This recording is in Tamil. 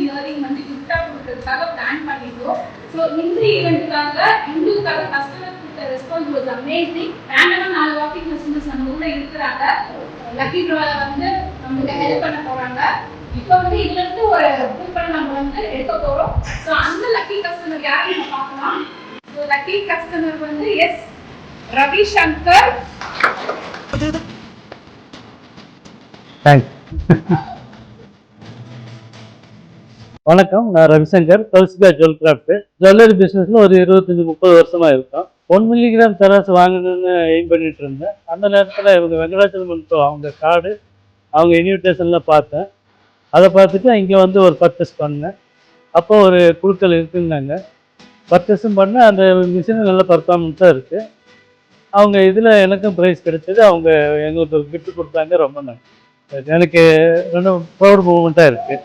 இயரிங் வந்து கிஃப்டா கொடுக்கறதுக்காக பிளான் பண்ணிருக்கோம். ஸோ இந்த ஈவெண்ட்டுக்காக எங்களுக்காக கஸ்டமர் கொடுத்த ரெஸ்பான்ஸ் வாஸ் அமேசிங். ரேண்டமா 4 வாக்கிங் கஸ்டமர்ஸ் நம்ம கூட இருக்கிறாங்க. லக்கி ட்ரால வந்து நமக்கு ஹெல்ப் பண்ண போறாங்க. இப்போ வந்து இதுல இருந்து ஒரு கூப்பன் நம்ம வந்து எடுக்க போறோம். ஸோ அந்த லக்கி கஸ்டமர் யார் நம்ம பார்க்கலாம். ஸோ லக்கி கஸ்டமர் வந்து எஸ் ரவிசங்கர். தேங்க்ஸ். வணக்கம், நான் Ravishankar. Kausika jewel craft jewellery பிஸ்னஸில் ஒரு 25-30 வருஷமாக இருக்கோம். 1 மில்லிகிராம் தராசு வாங்கணும்னு எய்ம் பண்ணிட்டு இருந்தேன். அந்த நேரத்தில் இவங்க வெங்கடாச்சலம் அவங்க கார்டு அவங்க இன்விடேஷனில் பார்த்தேன். அதை பார்த்துட்டு இங்கே வந்து ஒரு பர்ச்சேஸ் பண்ணேன். அப்போ ஒரு குழுக்கள் இருக்குன்னாங்க. பர்ச்சேஸும் பண்ணேன். அந்த மிஷின் நல்ல பர்ஃபார்மன்ஸாக இருக்குது. அவங்க இதில் எனக்கும் ப்ரைஸ் கிடைச்சது. அவங்க எங்களுக்கு ஒரு கிஃப்ட் கொடுத்தாங்க. ரொம்ப நன்றி. எனக்கு ரொம்ப ப்ரௌட் மூமெண்ட்டாக இருக்குது.